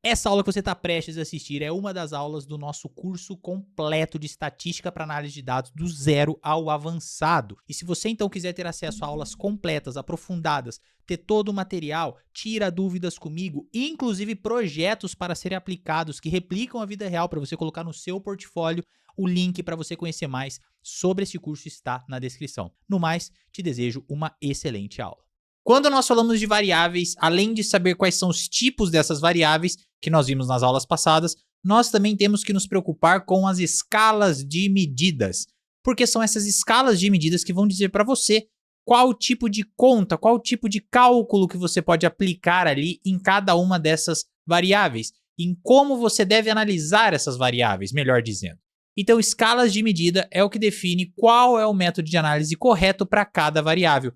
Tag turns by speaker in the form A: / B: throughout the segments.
A: Essa aula que você está prestes a assistir é uma das aulas do nosso curso completo de estatística para análise de dados do zero ao avançado. E se você então quiser ter acesso a aulas completas, aprofundadas, ter todo o material, tira dúvidas comigo, inclusive projetos para serem aplicados que replicam a vida real para você colocar no seu portfólio, o link para você conhecer mais sobre esse curso está na descrição. No mais, te desejo uma excelente aula. Quando nós falamos de variáveis, além de saber quais são os tipos dessas variáveis, que nós vimos nas aulas passadas, nós também temos que nos preocupar com as escalas de medidas, porque são essas escalas de medidas que vão dizer para você qual tipo de conta, qual tipo de cálculo que você pode aplicar ali em cada uma dessas variáveis, em como você deve analisar essas variáveis, melhor dizendo. Então, escalas de medida é o que define qual é o método de análise correto para cada variável.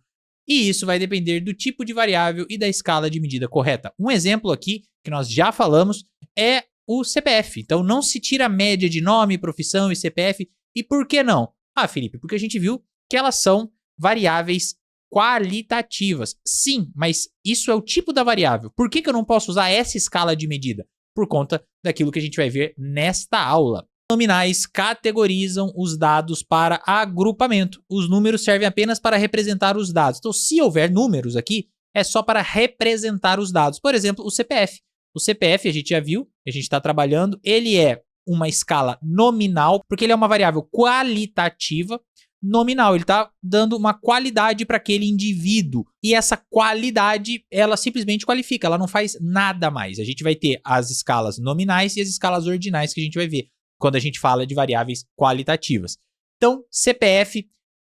A: E isso vai depender do tipo de variável e da escala de medida correta. Um exemplo aqui, que nós já falamos, é o CPF. Então, não se tira a média de nome, profissão e CPF. E por que não? Ah, Felipe, porque a gente viu que elas são variáveis qualitativas. Sim, mas isso é o tipo da variável. Por que eu não posso usar essa escala de medida? Por conta daquilo que a gente vai ver nesta aula. Nominais categorizam os dados para agrupamento. Os números servem apenas para representar os dados. Então, se houver números aqui, é só para representar os dados. Por exemplo, o CPF. O CPF, a gente já viu, a gente está trabalhando, ele é uma escala nominal, porque ele é uma variável qualitativa nominal. Ele está dando uma qualidade para aquele indivíduo. E essa qualidade, ela simplesmente qualifica, ela não faz nada mais. A gente vai ter as escalas nominais e as escalas ordinais que a gente vai ver quando a gente fala de variáveis qualitativas. Então, CPF,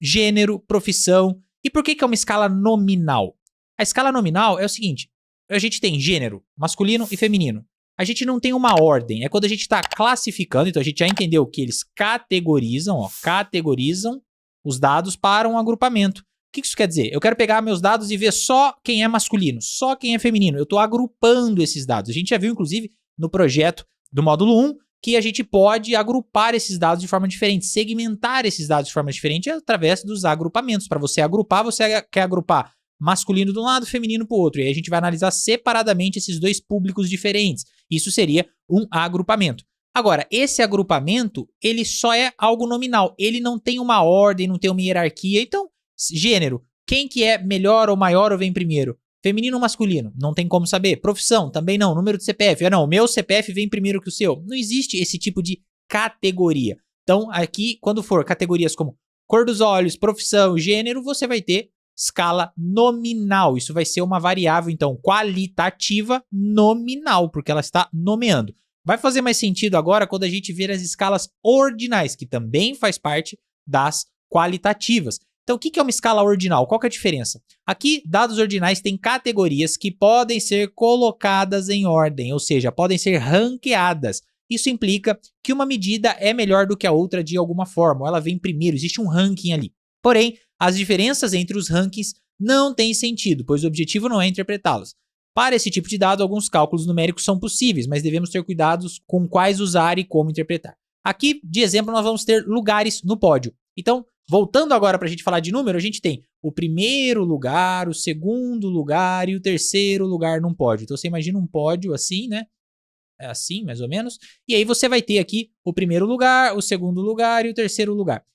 A: gênero, profissão. E por que é uma escala nominal? A escala nominal é o seguinte, a gente tem gênero, masculino e feminino. A gente não tem uma ordem, é quando a gente está classificando, então a gente já entendeu que eles categorizam os dados para um agrupamento. O que isso quer dizer? Eu quero pegar meus dados e ver só quem é masculino, só quem é feminino. Eu estou agrupando esses dados. A gente já viu, inclusive, no projeto do módulo 1, que a gente pode agrupar esses dados de forma diferente, segmentar esses dados de forma diferente através dos agrupamentos. Para você agrupar, você quer agrupar masculino de um lado, feminino para o outro. E aí a gente vai analisar separadamente esses dois públicos diferentes. Isso seria um agrupamento. Agora, esse agrupamento, ele só é algo nominal. Ele não tem uma ordem, não tem uma hierarquia. Então, gênero, quem que é melhor ou maior ou vem primeiro? Feminino ou masculino? Não tem como saber. Profissão? Também não. Número de CPF? Não, o meu CPF vem primeiro que o seu. Não existe esse tipo de categoria. Então, aqui, quando for categorias como cor dos olhos, profissão, gênero, você vai ter escala nominal. Isso vai ser uma variável, então, qualitativa nominal, porque ela está nomeando. Vai fazer mais sentido agora quando a gente ver as escalas ordinais, que também faz parte das qualitativas. Então, o que é uma escala ordinal? Qual que é a diferença? Aqui, dados ordinais têm categorias que podem ser colocadas em ordem, ou seja, podem ser ranqueadas. Isso implica que uma medida é melhor do que a outra de alguma forma, ou ela vem primeiro, existe um ranking ali. Porém, as diferenças entre os rankings não têm sentido, pois o objetivo não é interpretá-los. Para esse tipo de dado, alguns cálculos numéricos são possíveis, mas devemos ter cuidados com quais usar e como interpretar. Aqui, de exemplo, nós vamos ter lugares no pódio. Então, voltando agora para a gente falar de número, a gente tem o primeiro lugar, o segundo lugar e o terceiro lugar num pódio. Então, você imagina um pódio assim, né? É assim, mais ou menos. E aí você vai ter aqui o primeiro lugar, o segundo lugar e o terceiro lugar.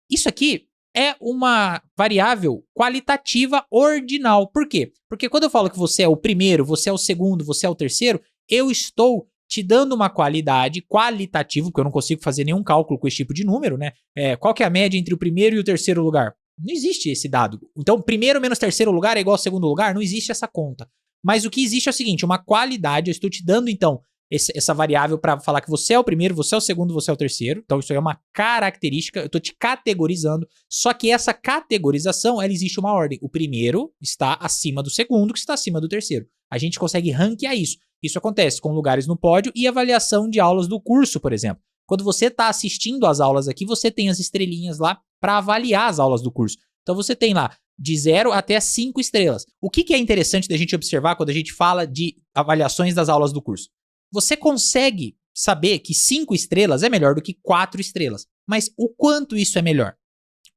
A: Isso aqui é uma variável qualitativa ordinal. Por quê? Porque quando eu falo que você é o primeiro, você é o segundo, você é o terceiro, eu estou te dando uma qualidade qualitativa, porque eu não consigo fazer nenhum cálculo com esse tipo de número, né? Qual que é a média entre o primeiro e o terceiro lugar? Não existe esse dado. Então, primeiro menos terceiro lugar é igual ao segundo lugar? Não existe essa conta. Mas o que existe é o seguinte, uma qualidade, eu estou te dando, então, essa variável para falar que você é o primeiro, você é o segundo, você é o terceiro. Então, isso aí é uma característica, eu estou te categorizando. Só que essa categorização, ela existe uma ordem. O primeiro está acima do segundo, que está acima do terceiro. A gente consegue ranquear isso. Isso acontece com lugares no pódio e avaliação de aulas do curso, por exemplo. Quando você está assistindo às aulas aqui, você tem as estrelinhas lá para avaliar as aulas do curso. Então você tem lá de 0 até 5 estrelas. O que é interessante da gente observar quando a gente fala de avaliações das aulas do curso? Você consegue saber que 5 estrelas é melhor do que 4 estrelas. Mas o quanto isso é melhor?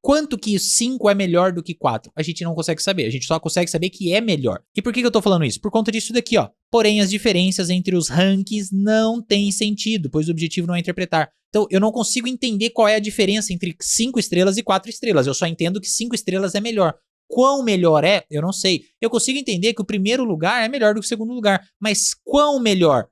A: Quanto que 5 é melhor do que 4? A gente não consegue saber, a gente só consegue saber que é melhor. E por que eu tô falando isso? Por conta disso daqui, ó. Porém, as diferenças entre os rankings não têm sentido, pois o objetivo não é interpretar. Então, eu não consigo entender qual é a diferença entre 5 estrelas e 4 estrelas. Eu só entendo que 5 estrelas é melhor. Quão melhor é? Eu não sei. Eu consigo entender que o primeiro lugar é melhor do que o segundo lugar. Mas quão melhor?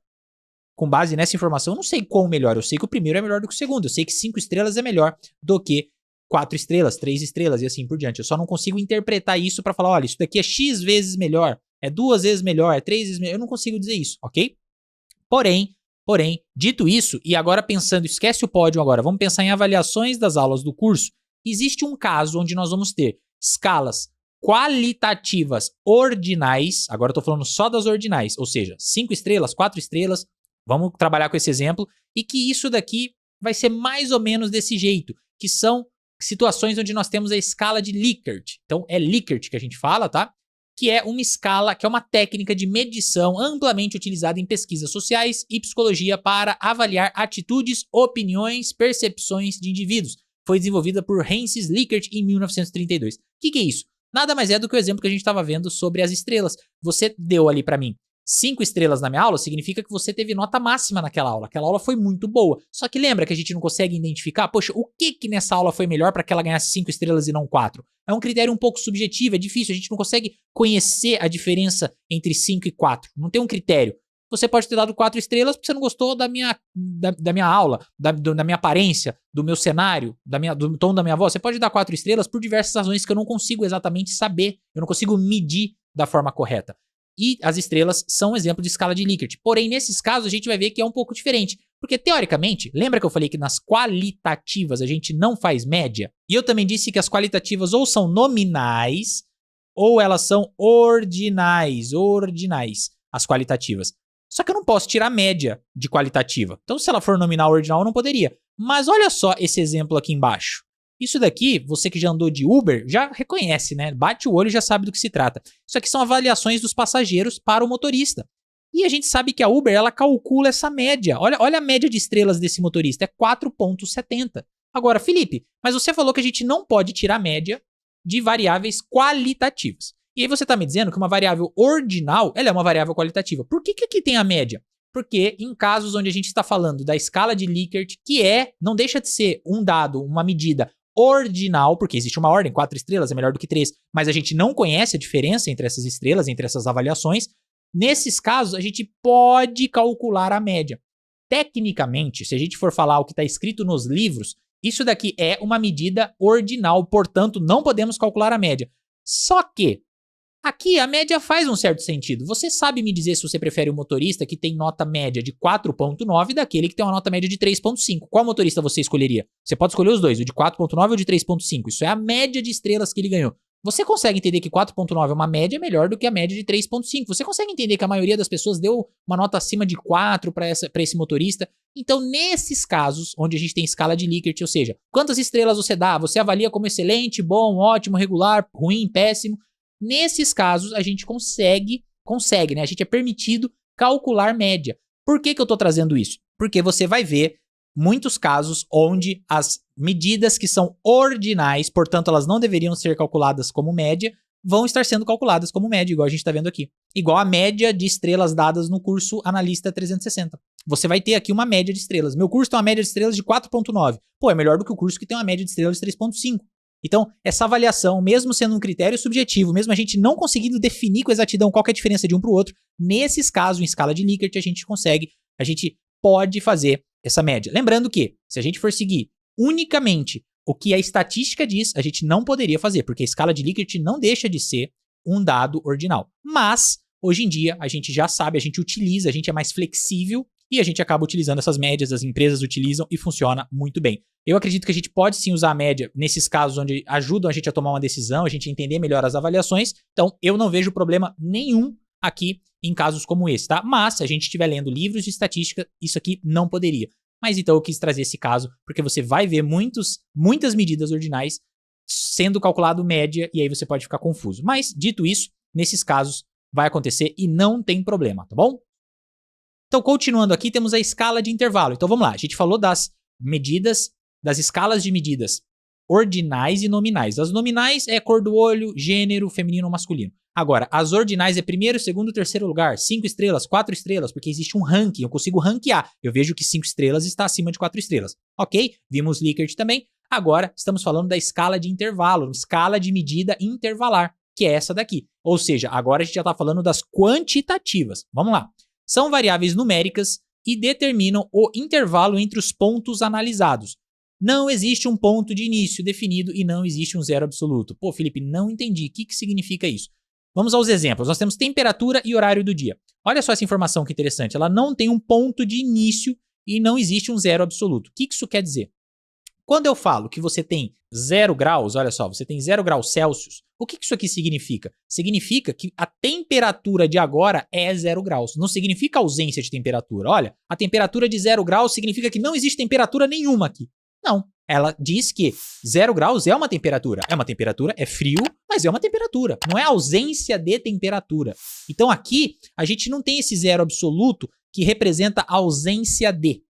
A: Com base nessa informação, eu não sei quão melhor. Eu sei que o primeiro é melhor do que o segundo. Eu sei que 5 estrelas é melhor do que 4 estrelas, 3 estrelas e assim por diante. Eu só não consigo interpretar isso pra falar, olha, isso daqui é X vezes melhor, é 2 vezes melhor, é 3 vezes melhor. Eu não consigo dizer isso, ok? Porém, dito isso, e agora pensando, esquece o pódio agora, vamos pensar em avaliações das aulas do curso. Existe um caso onde nós vamos ter escalas qualitativas ordinais, agora eu tô falando só das ordinais, ou seja, 5 estrelas, 4 estrelas, vamos trabalhar com esse exemplo, e que isso daqui vai ser mais ou menos desse jeito, que são situações onde nós temos a escala de Likert. Então, é Likert que a gente fala, tá? Que é uma escala, que é uma técnica de medição amplamente utilizada em pesquisas sociais e psicologia para avaliar atitudes, opiniões, percepções de indivíduos. Foi desenvolvida por Francis Likert em 1932. O que é isso? Nada mais é do que o exemplo que a gente estava vendo sobre as estrelas. Você deu ali para mim 5 estrelas na minha aula, significa que você teve nota máxima naquela aula. Aquela aula foi muito boa. Só que lembra que a gente não consegue identificar, poxa, o que nessa aula foi melhor para que ela ganhasse 5 estrelas e não 4? É um critério um pouco subjetivo, é difícil, a gente não consegue conhecer a diferença entre 5 e 4. Não tem um critério. Você pode ter dado 4 estrelas porque você não gostou da minha aula, da minha aparência, do meu cenário, do tom da minha voz. Você pode dar 4 estrelas por diversas razões que eu não consigo exatamente saber. Eu não consigo medir da forma correta. E as estrelas são um exemplo de escala de Likert. Porém, nesses casos, a gente vai ver que é um pouco diferente. Porque, teoricamente, lembra que eu falei que nas qualitativas a gente não faz média? E eu também disse que as qualitativas ou são nominais, ou elas são ordinais, as qualitativas. Só que eu não posso tirar média de qualitativa. Então, se ela for nominal ou ordinal, eu não poderia. Mas olha só esse exemplo aqui embaixo. Isso daqui, você que já andou de Uber, já reconhece, né? Bate o olho e já sabe do que se trata. Isso aqui são avaliações dos passageiros para o motorista. E a gente sabe que a Uber, ela calcula essa média. Olha a média de estrelas desse motorista, é 4,70. Agora, Felipe, mas você falou que a gente não pode tirar média de variáveis qualitativas. E aí você está me dizendo que uma variável ordinal, ela é uma variável qualitativa. Por que aqui tem a média? Porque em casos onde a gente está falando da escala de Likert, que não deixa de ser um dado, uma medida ordinal, porque existe uma ordem, 4 estrelas é melhor do que 3, mas a gente não conhece a diferença entre essas estrelas, entre essas avaliações. Nesses casos, a gente pode calcular a média. Tecnicamente, se a gente for falar o que está escrito nos livros, isso daqui é uma medida ordinal, portanto, não podemos calcular a média. Só que aqui a média faz um certo sentido. Você sabe me dizer se você prefere o motorista que tem nota média de 4,9 daquele que tem uma nota média de 3,5. Qual motorista você escolheria? Você pode escolher os dois, o de 4,9 ou o de 3,5. Isso é a média de estrelas que ele ganhou. Você consegue entender que 4,9 é uma média melhor do que a média de 3,5. Você consegue entender que a maioria das pessoas deu uma nota acima de 4 para esse motorista. Então, nesses casos, onde a gente tem escala de Likert, ou seja, quantas estrelas você dá? Você avalia como excelente, bom, ótimo, regular, ruim, péssimo. Nesses casos, a gente consegue, né? A gente é permitido calcular média. Por que eu estou trazendo isso? Porque você vai ver muitos casos onde as medidas que são ordinais, portanto, elas não deveriam ser calculadas como média, vão estar sendo calculadas como média, igual a gente está vendo aqui. Igual a média de estrelas dadas no curso Analista 360. Você vai ter aqui uma média de estrelas. Meu curso tem uma média de estrelas de 4,9. Pô, é melhor do que o curso que tem uma média de estrelas de 3,5. Então, essa avaliação, mesmo sendo um critério subjetivo, mesmo a gente não conseguindo definir com exatidão qual que é a diferença de um para o outro, nesses casos, em escala de Likert, a gente pode fazer essa média. Lembrando que, se a gente for seguir unicamente o que a estatística diz, a gente não poderia fazer, porque a escala de Likert não deixa de ser um dado ordinal. Mas, hoje em dia, a gente já sabe, a gente utiliza, a gente é mais flexível e a gente acaba utilizando essas médias, as empresas utilizam e funciona muito bem. Eu acredito que a gente pode sim usar a média nesses casos onde ajudam a gente a tomar uma decisão, a gente entender melhor as avaliações. Então, eu não vejo problema nenhum aqui em casos como esse, tá? Mas, se a gente estiver lendo livros de estatística, isso aqui não poderia. Mas então eu quis trazer esse caso, porque você vai ver muitas medidas ordinais sendo calculado média, e aí você pode ficar confuso. Mas, dito isso, nesses casos vai acontecer e não tem problema, tá bom? Então, continuando aqui, temos a escala de intervalo. Então, vamos lá. A gente falou das medidas, das escalas de medidas ordinais e nominais. As nominais é cor do olho, gênero, feminino ou masculino. Agora, as ordinais é primeiro, segundo e terceiro lugar, 5 estrelas, 4 estrelas, porque existe um ranking, eu consigo ranquear. Eu vejo que 5 estrelas está acima de 4 estrelas. Ok? Vimos Likert também. Agora, estamos falando da escala de intervalo, escala de medida intervalar, que é essa daqui. Ou seja, agora a gente já está falando das quantitativas. Vamos lá. São variáveis numéricas e determinam o intervalo entre os pontos analisados. Não existe um ponto de início definido e não existe um zero absoluto. Pô, Felipe, não entendi. O que significa isso? Vamos aos exemplos. Nós temos temperatura e horário do dia. Olha só essa informação que interessante. Ela não tem um ponto de início e não existe um zero absoluto. O que isso quer dizer? Quando eu falo que você tem 0 graus, olha só, você tem 0 graus Celsius, o que isso aqui significa? Significa que a temperatura de agora é 0 graus. Não significa ausência de temperatura. Olha, a temperatura de 0 graus significa que não existe temperatura nenhuma aqui. Não. Ela diz que 0 graus é uma temperatura. É uma temperatura, é frio, mas é uma temperatura. Não é ausência de temperatura. Então aqui, a gente não tem esse zero absoluto que representa ausência de.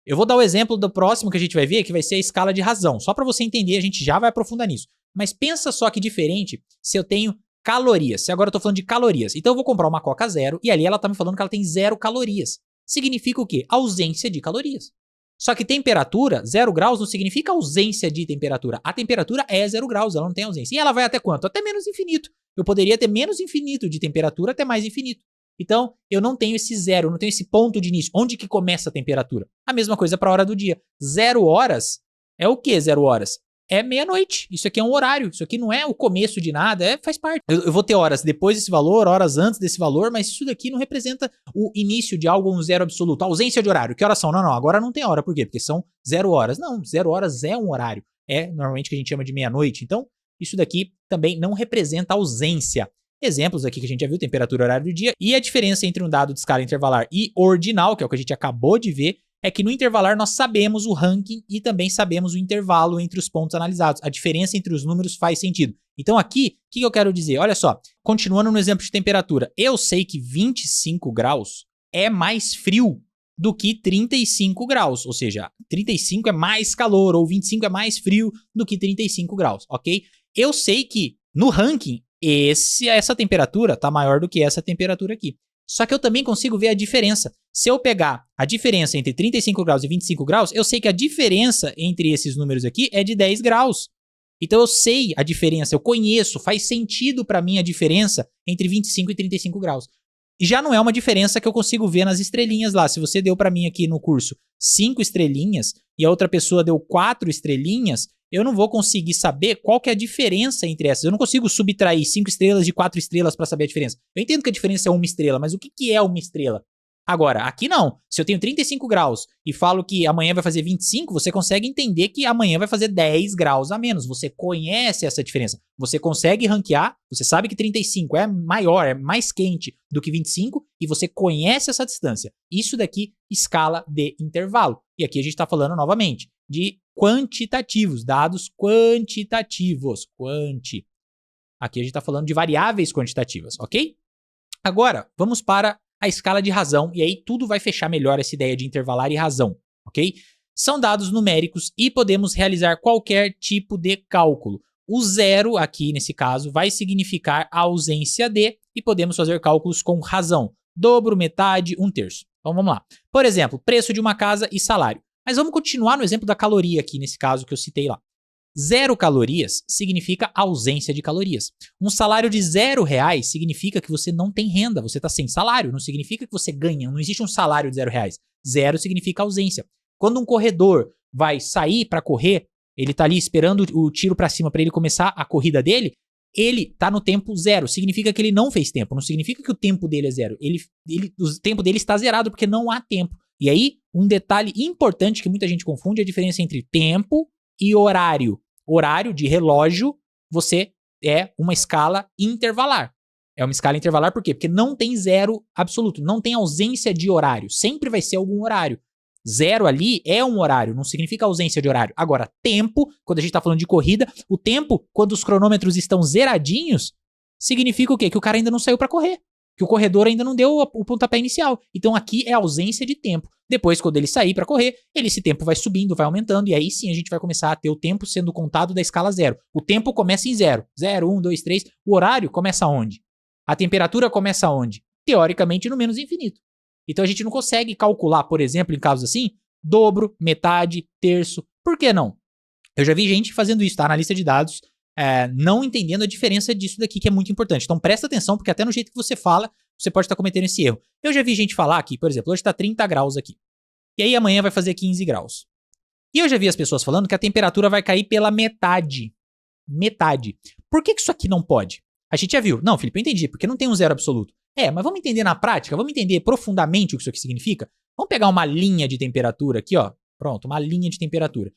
A: Eu vou dar o exemplo do próximo que a gente vai ver, que vai ser a escala de razão. Só para você entender, a gente já vai aprofundar nisso. Mas pensa só que diferente se eu tenho calorias. Se agora eu tô falando de calorias. Então eu vou comprar uma Coca Zero e ali ela tá me falando que ela tem 0 calorias. Significa o quê? Ausência de calorias. Só que temperatura, 0 graus, não significa ausência de temperatura. A temperatura é 0 graus, ela não tem ausência. E ela vai até quanto? Até menos infinito. Eu poderia ter menos infinito de temperatura até mais infinito. Então, eu não tenho esse zero, eu não tenho esse ponto de início. Onde que começa a temperatura? A mesma coisa para a hora do dia. 0 horas é o que 0 horas? É meia-noite. Isso aqui é um horário. Isso aqui não é o começo de nada, faz parte. Eu vou ter horas depois desse valor, horas antes desse valor, mas isso daqui não representa o início de algo, um zero absoluto. A ausência de horário. Que horas são? Não, agora não tem hora. Por quê? Porque são 0 horas. Não, 0 horas é um horário. É normalmente que a gente chama de meia-noite. Então, isso daqui também não representa ausência. Exemplos aqui que a gente já viu, temperatura, horário do dia. E a diferença entre um dado de escala intervalar e ordinal, que é o que a gente acabou de ver, é que no intervalar nós sabemos o ranking e também sabemos o intervalo entre os pontos analisados. A diferença entre os números faz sentido. Então aqui, o que eu quero dizer? Olha só, continuando no exemplo de temperatura, eu sei que 25 graus é mais frio do que 35 graus, ou seja, 35 é mais calor ou 25 é mais frio do que 35 graus, ok? Eu sei que no ranking essa temperatura está maior do que essa temperatura aqui. Só que eu também consigo ver a diferença. Se eu pegar a diferença entre 35 graus e 25 graus, eu sei que a diferença entre esses números aqui é de 10 graus. Então eu sei a diferença, eu conheço, faz sentido para mim a diferença entre 25 e 35 graus. E já não é uma diferença que eu consigo ver nas estrelinhas lá. Se você deu para mim aqui no curso 5 estrelinhas e a outra pessoa deu 4 estrelinhas, eu não vou conseguir saber qual que é a diferença entre essas. Eu não consigo subtrair 5 estrelas de 4 estrelas para saber a diferença. Eu entendo que a diferença é 1 estrela, mas o que é 1 estrela? Agora, aqui não. Se eu tenho 35 graus e falo que amanhã vai fazer 25, você consegue entender que amanhã vai fazer 10 graus a menos. Você conhece essa diferença. Você consegue ranquear, você sabe que 35 é maior, é mais quente do que 25 e você conhece essa distância. Isso daqui, escala de intervalo. E aqui a gente está falando novamente de quantitativos, dados quantitativos. Aqui a gente está falando de variáveis quantitativas, ok? Agora, vamos para a escala de razão, e aí tudo vai fechar melhor essa ideia de intervalar e razão, ok? São dados numéricos e podemos realizar qualquer tipo de cálculo. O zero, aqui nesse caso, vai significar a ausência de, e podemos fazer cálculos com razão. Dobro, metade, 1/3. Então vamos lá. Por exemplo, preço de uma casa e salário. Mas vamos continuar no exemplo da caloria aqui, nesse caso que eu citei lá. 0 calorias significa ausência de calorias. Um salário de R$0 significa que você não tem renda, você está sem salário. Não significa que você ganha, não existe um salário de R$0. 0 significa ausência. Quando um corredor vai sair para correr, ele está ali esperando o tiro para cima para ele começar a corrida dele, ele está no tempo 0. Significa que ele não fez tempo, não significa que o tempo dele é 0. O tempo dele está zerado porque não há tempo. E aí, um detalhe importante que muita gente confunde é a diferença entre tempo e horário. Horário de relógio, você é uma escala intervalar. É uma escala intervalar por quê? Porque não tem zero absoluto, não tem ausência de horário. Sempre vai ser algum horário. 0 ali é um horário, não significa ausência de horário. Agora, tempo, quando a gente está falando de corrida, o tempo, quando os cronômetros estão zeradinhos, significa o quê? Que o cara ainda não saiu para correr. Que o corredor ainda não deu o pontapé inicial. Então aqui é ausência de tempo. Depois, quando ele sair para correr, esse tempo vai subindo, vai aumentando, e aí sim a gente vai começar a ter o tempo sendo contado da escala 0. O tempo começa em 0. 0, 1, 2, 3. O horário começa onde? A temperatura começa onde? Teoricamente no menos infinito. Então a gente não consegue calcular, por exemplo, em casos assim, dobro, metade, terço. Por que não? Eu já vi gente fazendo isso, tá? Analista de dados, não entendendo a diferença disso daqui, que é muito importante. Então presta atenção, porque até no jeito que você fala, você pode estar cometendo esse erro. Eu já vi gente falar aqui, por exemplo, hoje está 30 graus aqui. E aí amanhã vai fazer 15 graus. E eu já vi as pessoas falando que a temperatura vai cair pela metade. Metade. Por que isso aqui não pode? A gente já viu. Não, Felipe, eu entendi, porque não tem um zero absoluto. Mas vamos entender na prática, vamos entender profundamente o que isso aqui significa? Vamos pegar uma linha de temperatura aqui, ó. Pronto, uma linha de temperatura.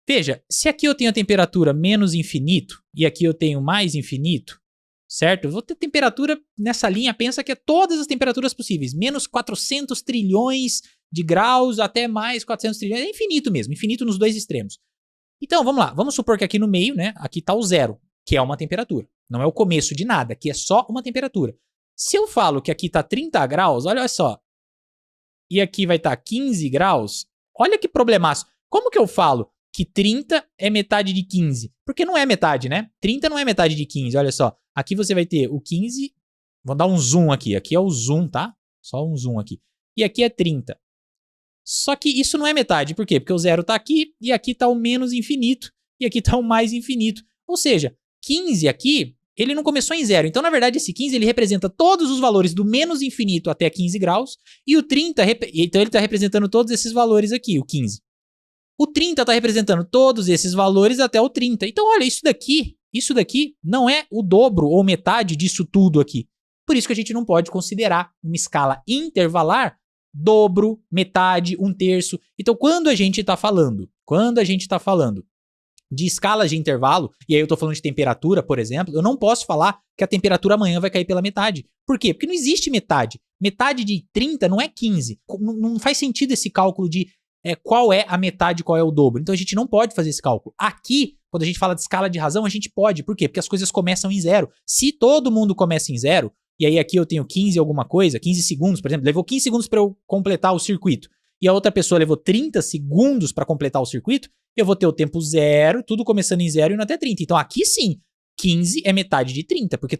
A: Veja, se aqui eu tenho a temperatura menos infinito e aqui eu tenho mais infinito, certo? Eu vou ter temperatura nessa linha, pensa que é todas as temperaturas possíveis. Menos 400 trilhões de graus até mais 400 trilhões. É infinito mesmo, infinito nos dois extremos. Então, vamos lá. Vamos supor que aqui no meio, né? Aqui está o zero, que é uma temperatura. Não é o começo de nada, que é só uma temperatura. Se eu falo que aqui está 30 graus, olha só. E aqui vai estar 15 graus. Olha que problemaço. Como que eu falo que 30 é metade de 15? Porque não é metade, né? 30 não é metade de 15, olha só. Aqui você vai ter o 15, vou dar um zoom aqui. Aqui é o zoom, tá? Só um zoom aqui. E aqui é 30. Só que isso não é metade, por quê? Porque o zero tá aqui, e aqui tá o menos infinito, e aqui tá o mais infinito. Ou seja, 15 aqui, ele não começou em zero. Então, na verdade, esse 15, ele representa todos os valores do menos infinito até 15 graus, e o 30, então ele tá representando todos esses valores aqui, o 15. O 30 está representando todos esses valores até o 30. Então, olha, isso daqui não é o dobro ou metade disso tudo aqui. Por isso que a gente não pode considerar uma escala intervalar dobro, metade, um terço. Então, quando a gente está falando de escalas de intervalo, e aí eu estou falando de temperatura, por exemplo, eu não posso falar que a temperatura amanhã vai cair pela metade. Por quê? Porque não existe metade. Metade de 30 não é 15. Não faz sentido esse cálculo de qual é a metade, qual é o dobro. Então a gente não pode fazer esse cálculo. Aqui, quando a gente fala de escala de razão, a gente pode. Por quê? Porque as coisas começam em zero. Se todo mundo começa em zero, e aí aqui eu tenho 15 alguma coisa, 15 segundos, por exemplo, levou 15 segundos para eu completar o circuito, e a outra pessoa levou 30 segundos para completar o circuito, eu vou ter o tempo zero, tudo começando em zero e indo até 30. Então aqui sim, 15 é metade de 30, porque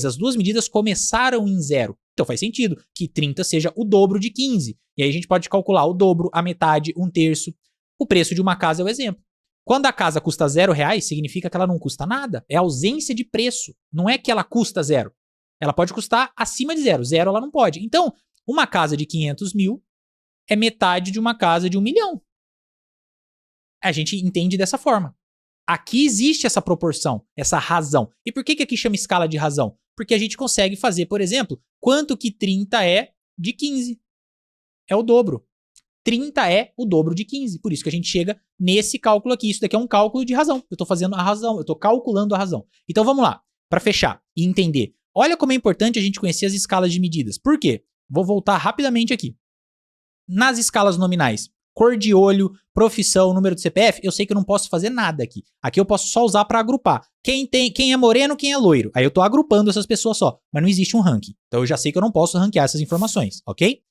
A: as duas medidas começaram em zero. Então faz sentido que 30 seja o dobro de 15. E aí a gente pode calcular o dobro, a metade, um terço. O preço de uma casa é o exemplo. Quando a casa custa R$0, significa que ela não custa nada. É ausência de preço. Não é que ela custa zero. Ela pode custar acima de zero. Zero ela não pode. Então, uma casa de 500 mil é metade de uma casa de 1 milhão. A gente entende dessa forma. Aqui existe essa proporção, essa razão. E por que aqui chama escala de razão? Porque a gente consegue fazer, por exemplo, quanto que 30 é de 15. É o dobro. 30 é o dobro de 15. Por isso que a gente chega nesse cálculo aqui. Isso daqui é um cálculo de razão. Eu estou fazendo a razão, eu estou calculando a razão. Então vamos lá, para fechar e entender. Olha como é importante a gente conhecer as escalas de medidas. Por quê? Vou voltar rapidamente aqui. Nas escalas nominais, cor de olho, profissão, número de CPF, eu sei que eu não posso fazer nada aqui. Aqui eu posso só usar para agrupar. Quem é moreno, quem é loiro. Aí eu estou agrupando essas pessoas só, mas não existe um ranking. Então eu já sei que eu não posso ranquear essas informações, ok?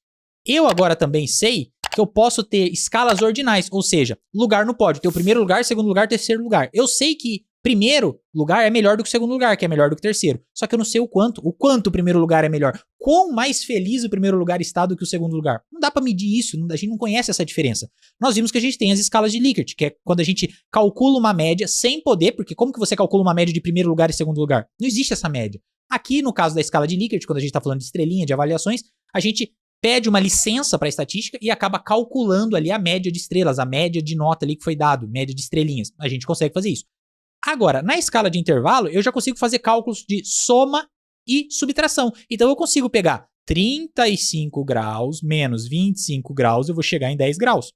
A: Eu agora também sei que eu posso ter escalas ordinais, ou seja, lugar no pódio. Ter o primeiro lugar, segundo lugar, terceiro lugar. Eu sei que primeiro lugar é melhor do que o segundo lugar, que é melhor do que o terceiro. Só que eu não sei o quanto o primeiro lugar é melhor. Quão mais feliz o primeiro lugar está do que o segundo lugar. Não dá pra medir isso, a gente não conhece essa diferença. Nós vimos que a gente tem as escalas de Likert, que é quando a gente calcula uma média sem poder, porque como que você calcula uma média de primeiro lugar e segundo lugar? Não existe essa média. Aqui, no caso da escala de Likert, quando a gente tá falando de estrelinha, de avaliações, a gente pede uma licença para estatística e acaba calculando ali a média de estrelas, a média de nota ali que foi dado, média de estrelinhas. A gente consegue fazer isso. Agora, na escala de intervalo, eu já consigo fazer cálculos de soma e subtração. Então eu consigo pegar 35 graus menos 25 graus, eu vou chegar em 10 graus.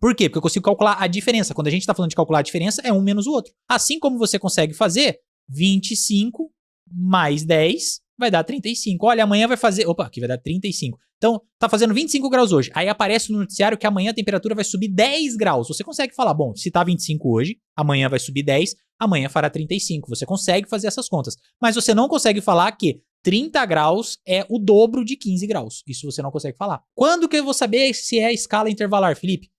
A: Por quê? Porque eu consigo calcular a diferença. Quando a gente está falando de calcular a diferença, é um menos o outro. Assim como você consegue fazer 25 mais 10 vai dar 35. Olha, amanhã vai fazer... Opa, aqui vai dar 35. Então, tá fazendo 25 graus hoje. Aí aparece no noticiário que amanhã a temperatura vai subir 10 graus. Você consegue falar, bom, se tá 25 hoje, amanhã vai subir 10, amanhã fará 35. Você consegue fazer essas contas. Mas você não consegue falar que 30 graus é o dobro de 15 graus. Isso você não consegue falar. Quando que eu vou saber se é escala intervalar, Felipe?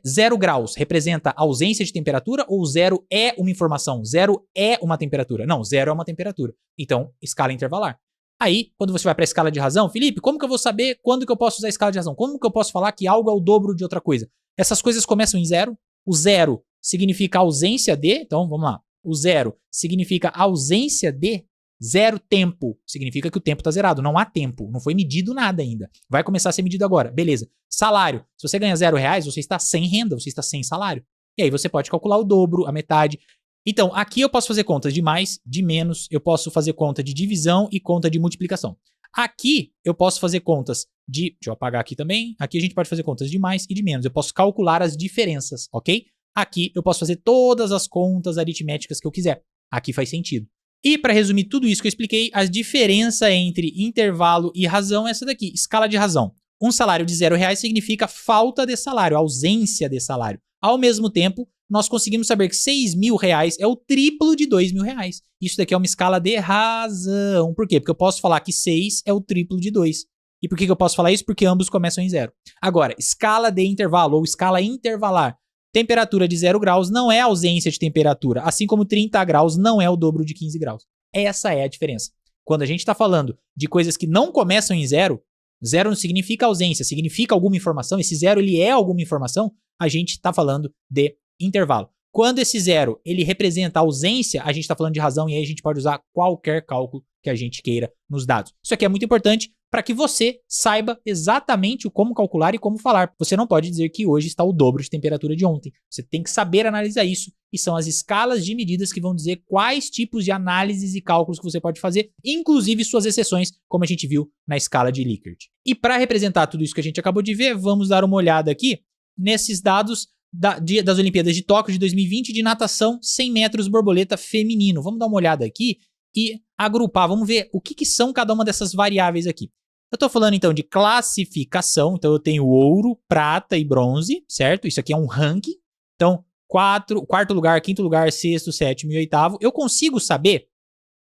A: 0 graus representa ausência de temperatura ou 0 é uma informação? 0 é uma temperatura? Não, 0 é uma temperatura. Então, escala intervalar. Aí, quando você vai para a escala de razão, Felipe, como que eu vou saber quando que eu posso usar a escala de razão? Como que eu posso falar que algo é o dobro de outra coisa? Essas coisas começam em 0. O 0 significa ausência de, então vamos lá. O 0 significa ausência de. 0 tempo significa que o tempo está zerado, não há tempo, não foi medido nada ainda. Vai começar a ser medido agora, beleza. Salário, se você ganha R$0, você está sem renda, você está sem salário. E aí você pode calcular o dobro, a metade. Então, aqui eu posso fazer contas de mais, de menos, eu posso fazer conta de divisão e conta de multiplicação. Aqui eu posso fazer contas de, deixa eu apagar aqui também, aqui a gente pode fazer contas de mais e de menos, eu posso calcular as diferenças, ok? Aqui eu posso fazer todas as contas aritméticas que eu quiser, aqui faz sentido. E para resumir tudo isso que eu expliquei, a diferença entre intervalo e razão é essa daqui, escala de razão. Um salário de R$0 significa falta de salário, ausência de salário. Ao mesmo tempo, nós conseguimos saber que R$6.000 é o triplo de R$2.000. Isso daqui é uma escala de razão. Por quê? Porque eu posso falar que 6 é o triplo de 2. E por que eu posso falar isso? Porque ambos começam em 0. Agora, escala de intervalo ou escala intervalar. Temperatura de 0 graus não é ausência de temperatura, assim como 30 graus não é o dobro de 15 graus. Essa é a diferença. Quando a gente está falando de coisas que não começam em 0, 0 não significa ausência, significa alguma informação, esse 0 ele é alguma informação, a gente está falando de intervalo. Quando esse 0 ele representa ausência, a gente está falando de razão e aí a gente pode usar qualquer cálculo que a gente queira nos dados. Isso aqui é muito importante para que você saiba exatamente como calcular e como falar. Você não pode dizer que hoje está o dobro de temperatura de ontem. Você tem que saber analisar isso e são as escalas de medidas que vão dizer quais tipos de análises e cálculos que você pode fazer, inclusive suas exceções, como a gente viu na escala de Likert. E para representar tudo isso que a gente acabou de ver, vamos dar uma olhada aqui nesses dados das Olimpíadas de Tóquio de 2020 de natação 100 metros borboleta feminino. Vamos dar uma olhada aqui e agrupar, vamos ver o que são cada uma dessas variáveis aqui. Eu tô falando então de classificação, então eu tenho ouro, prata e bronze, certo? Isso aqui é um ranking. Então, quarto lugar, quinto lugar, sexto, sétimo e oitavo. Eu consigo saber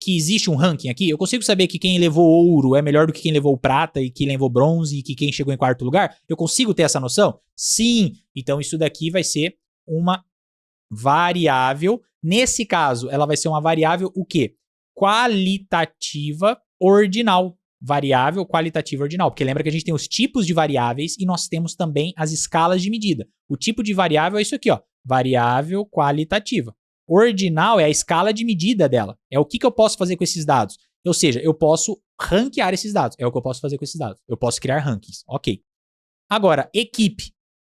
A: que existe um ranking aqui? Eu consigo saber que quem levou ouro é melhor do que quem levou prata e quem levou bronze e que quem chegou em quarto lugar? Eu consigo ter essa noção? Sim! Então isso daqui vai ser uma variável. Nesse caso, ela vai ser uma variável o quê? Qualitativa ordinal. Variável qualitativa ordinal. Porque lembra que a gente tem os tipos de variáveis e nós temos também as escalas de medida. O tipo de variável é isso aqui, ó. Variável qualitativa. Ordinal é a escala de medida dela. É o que eu posso fazer com esses dados. Ou seja, eu posso ranquear esses dados. É o que eu posso fazer com esses dados. Eu posso criar rankings. Ok. Agora, equipe.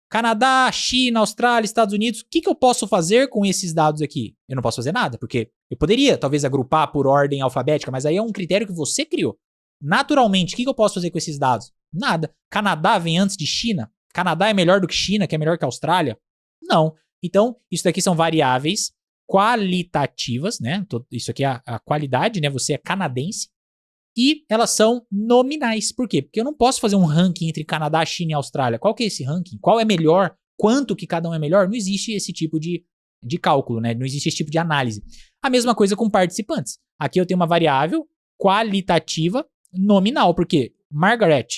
A: Canadá, China, Austrália, Estados Unidos. O que eu posso fazer com esses dados aqui? Eu não posso fazer nada, porque eu poderia talvez agrupar por ordem alfabética, mas aí é um critério que você criou. Naturalmente, o que eu posso fazer com esses dados? Nada. Canadá vem antes de China? Canadá é melhor do que China, que é melhor que a Austrália? Não. Então, isso daqui são variáveis qualitativas, né? Isso aqui é a qualidade, né? Você é canadense. E elas são nominais. Por quê? Porque eu não posso fazer um ranking entre Canadá, China e Austrália. Qual que é esse ranking? Qual é melhor? Quanto que cada um é melhor? Não existe esse tipo de cálculo, né? Não existe esse tipo de análise. A mesma coisa com participantes. Aqui eu tenho uma variável qualitativa nominal. Por quê? Margaret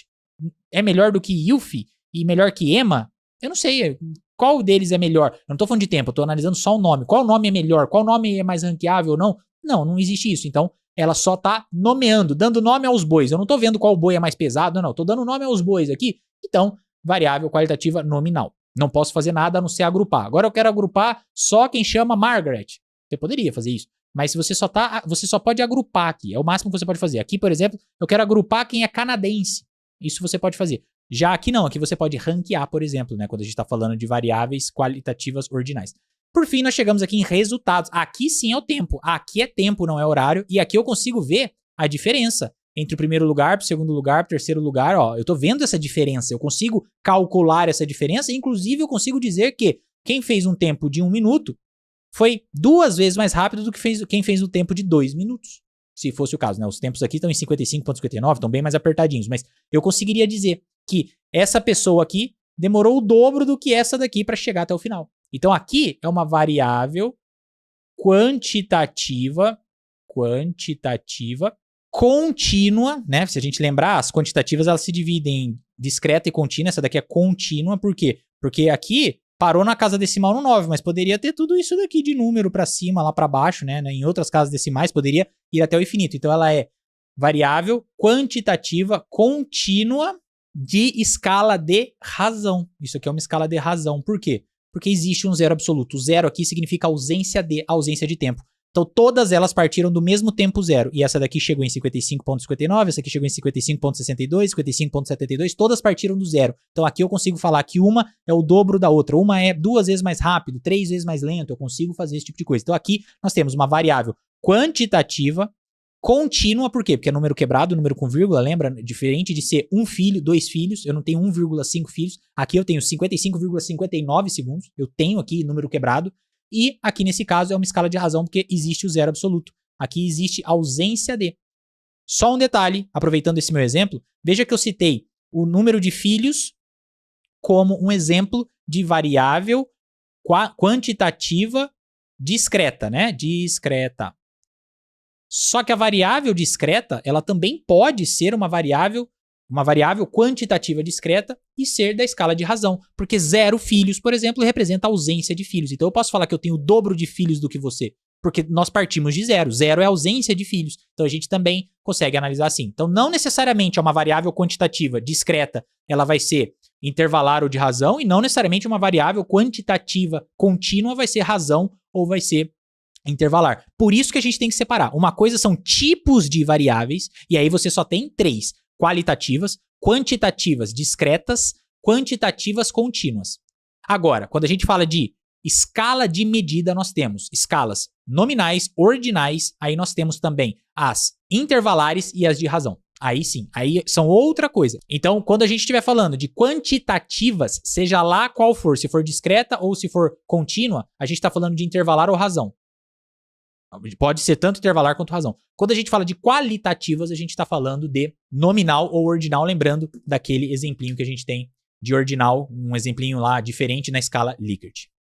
A: é melhor do que Yuffie e melhor que Emma? Eu não sei. Qual deles é melhor? Eu não tô falando de tempo, eu tô analisando só o nome. Qual nome é melhor? Qual nome é mais ranqueável ou não? Não, não existe isso. Então, ela só tá nomeando, dando nome aos bois. Eu não tô vendo qual boi é mais pesado, não. Eu tô dando nome aos bois aqui. Então, variável qualitativa nominal. Não posso fazer nada a não ser agrupar. Agora eu quero agrupar só quem chama Margaret. Você poderia fazer isso. Mas você só pode agrupar aqui. É o máximo que você pode fazer. Aqui, por exemplo, eu quero agrupar quem é canadense. Isso você pode fazer. Já aqui não, aqui você pode ranquear, por exemplo, né, quando a gente está falando de variáveis qualitativas ordinais. Por fim, nós chegamos aqui em resultados. Aqui sim é o tempo. Aqui é tempo, não é horário. E aqui eu consigo ver a diferença entre o primeiro lugar, para o segundo lugar, para o terceiro lugar. Ó, eu estou vendo essa diferença. Eu consigo calcular essa diferença. Inclusive, eu consigo dizer que quem fez um tempo de 1 minuto foi 2 vezes mais rápido do que quem fez o tempo de 2 minutos. Se fosse o caso, né? Os tempos aqui estão em 55,59, estão bem mais apertadinhos. Mas eu conseguiria dizer que essa pessoa aqui demorou o dobro do que essa daqui para chegar até o final. Então aqui é uma variável quantitativa contínua, né? Se a gente lembrar, as quantitativas elas se dividem em discreta e contínua. Essa daqui é contínua, por quê? Porque aqui parou na casa decimal no 9, mas poderia ter tudo isso daqui de número para cima, lá para baixo, né? Em outras casas decimais poderia ir até o infinito. Então ela é variável quantitativa contínua de escala de razão. Isso aqui é uma escala de razão. Por quê? Porque existe um zero absoluto. O zero aqui significa ausência de tempo. Então todas elas partiram do mesmo tempo zero. E essa daqui chegou em 55,59, essa aqui chegou em 55,62, 55,72, todas partiram do zero. Então aqui eu consigo falar que uma é o dobro da outra, uma é 2 vezes mais rápido, 3 vezes mais lento, eu consigo fazer esse tipo de coisa. Então aqui nós temos uma variável quantitativa contínua, por quê? Porque é número quebrado, número com vírgula, lembra? Diferente de ser um filho, 2 filhos, eu não tenho 1,5 filhos, aqui eu tenho 55,59 segundos, eu tenho aqui número quebrado, e aqui nesse caso é uma escala de razão porque existe o zero absoluto. Aqui existe ausência de. Só um detalhe, aproveitando esse meu exemplo, veja que eu citei o número de filhos como um exemplo de variável quantitativa discreta, né? Discreta. Só que a variável discreta, ela também pode ser uma variável quantitativa discreta e ser da escala de razão. Porque 0 filhos, por exemplo, representa a ausência de filhos. Então eu posso falar que eu tenho o dobro de filhos do que você. Porque nós partimos de zero. Zero é ausência de filhos. Então a gente também consegue analisar assim. Então não necessariamente é uma variável quantitativa discreta, ela vai ser intervalar ou de razão, e não necessariamente uma variável quantitativa contínua vai ser razão ou vai ser intervalar. Por isso que a gente tem que separar. Uma coisa são tipos de variáveis, e aí você só tem 3. Qualitativas, quantitativas discretas, quantitativas contínuas. Agora, quando a gente fala de escala de medida, nós temos escalas nominais, ordinais, aí nós temos também as intervalares e as de razão. Aí sim, aí são outra coisa. Então, quando a gente estiver falando de quantitativas, seja lá qual for, se for discreta ou se for contínua, a gente está falando de intervalar ou razão. Pode ser tanto intervalar quanto razão. Quando a gente fala de qualitativas, a gente está falando de nominal ou ordinal, lembrando daquele exemplinho que a gente tem de ordinal, um exemplinho lá diferente na escala Likert.